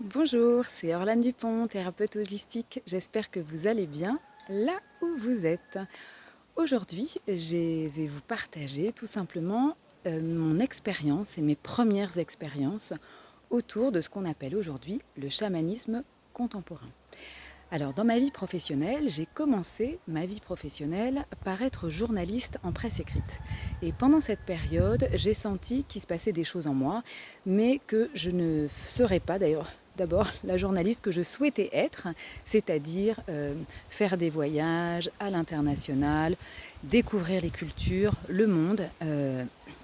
Bonjour, c'est Orlane Dupont, thérapeute holistique. J'espère que vous allez bien là où vous êtes. Aujourd'hui, je vais vous partager tout simplement mon expérience et mes premières expériences autour de ce qu'on appelle aujourd'hui le chamanisme contemporain. Alors, dans ma vie professionnelle, j'ai commencé ma vie professionnelle par être journaliste en presse écrite. Et pendant cette période, j'ai senti qu'il se passait des choses en moi, mais que je ne serais pas d'ailleurs d'abord la journaliste que je souhaitais être, c'est-à-dire faire des voyages à l'international, découvrir les cultures, le monde,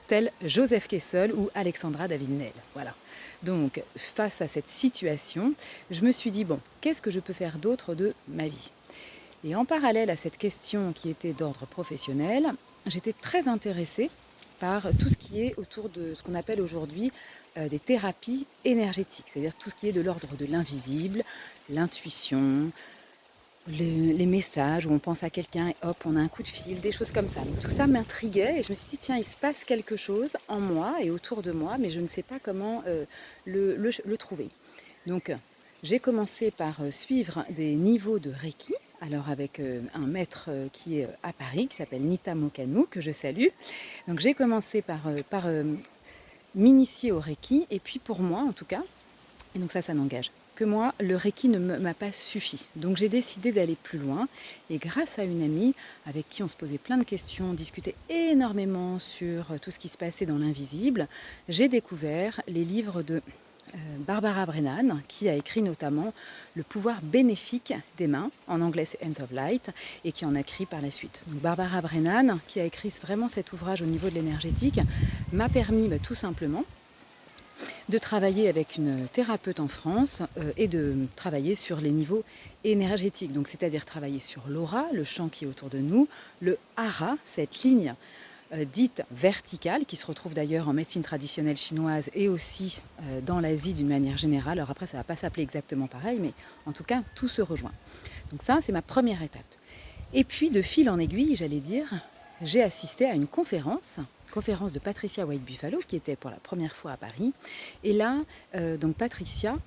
tel Joseph Kessel ou Alexandra David-Néel. Voilà. Donc, face à cette situation, je me suis dit, bon, qu'est-ce que je peux faire d'autre de ma vie? Et en parallèle à cette question qui était d'ordre professionnel, j'étais très intéressée par tout ce qui est autour de ce qu'on appelle aujourd'hui des thérapies énergétiques, c'est-à-dire tout ce qui est de l'ordre de l'invisible, l'intuition, les messages où on pense à quelqu'un et hop, on a un coup de fil, des choses comme ça. Donc tout ça m'intriguait et je me suis dit, tiens, il se passe quelque chose en moi et autour de moi, mais je ne sais pas comment le trouver. Donc j'ai commencé par suivre des niveaux de Reiki, alors avec un maître qui est à Paris, qui s'appelle Nita Mokanu, que je salue. Donc j'ai commencé par m'initier au Reiki, et puis pour moi en tout cas, et donc ça n'engage que moi, le Reiki ne m'a pas suffi. Donc j'ai décidé d'aller plus loin. Et grâce à une amie avec qui on se posait plein de questions, on discutait énormément sur tout ce qui se passait dans l'invisible, j'ai découvert les livres de Barbara Brennan, qui a écrit notamment Le pouvoir bénéfique des mains, en anglais c'est Hands of Light, et qui en a écrit par la suite. Donc Barbara Brennan, qui a écrit vraiment cet ouvrage au niveau de l'énergétique, m'a permis tout simplement de travailler avec une thérapeute en France et de travailler sur les niveaux énergétiques. Donc c'est-à-dire travailler sur l'aura, le champ qui est autour de nous, le hara, cette ligne dite verticale, qui se retrouve d'ailleurs en médecine traditionnelle chinoise et aussi dans l'Asie d'une manière générale. Alors après, ça ne va pas s'appeler exactement pareil, mais en tout cas, tout se rejoint. Donc ça, c'est ma première étape. Et puis, de fil en aiguille, j'allais dire, j'ai assisté à une conférence de Patricia White Buffalo, qui était pour la première fois à Paris. Et là, donc Patricia,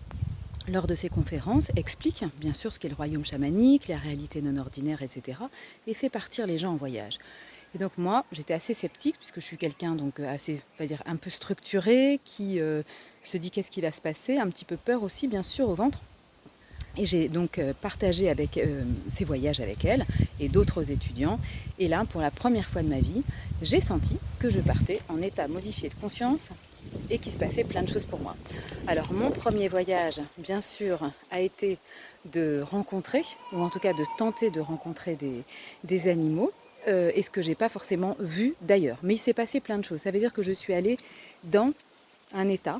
lors de ces conférences, explique bien sûr ce qu'est le royaume chamanique, la réalité non ordinaire, etc. et fait partir les gens en voyage. Et donc moi, j'étais assez sceptique, puisque je suis quelqu'un donc assez, on va dire, un peu structuré, qui se dit qu'est-ce qui va se passer, un petit peu peur aussi, bien sûr, au ventre. Et j'ai donc partagé avec ces voyages avec elle et d'autres étudiants. Et là, pour la première fois de ma vie, j'ai senti que je partais en état modifié de conscience et qu'il se passait plein de choses pour moi. Alors mon premier voyage, bien sûr, a été de rencontrer, ou en tout cas de tenter de rencontrer des animaux, et ce que j'ai pas forcément vu d'ailleurs. Mais il s'est passé plein de choses. Ça veut dire que je suis allée dans un état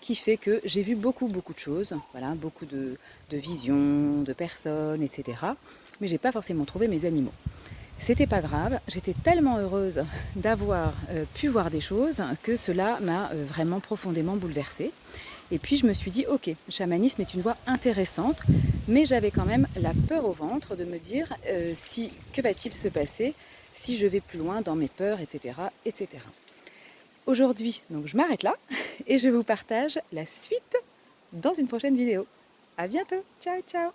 qui fait que j'ai vu beaucoup de choses, voilà, beaucoup de visions, de personnes, etc. Mais j'ai pas forcément trouvé mes animaux. C'était pas grave, j'étais tellement heureuse d'avoir pu voir des choses que cela m'a vraiment profondément bouleversée. Et puis je me suis dit, ok, le chamanisme est une voie intéressante, mais j'avais quand même la peur au ventre de me dire, que va-t-il se passer si je vais plus loin dans mes peurs, etc., etc. Aujourd'hui, donc je m'arrête là et je vous partage la suite dans une prochaine vidéo. À bientôt, ciao ciao.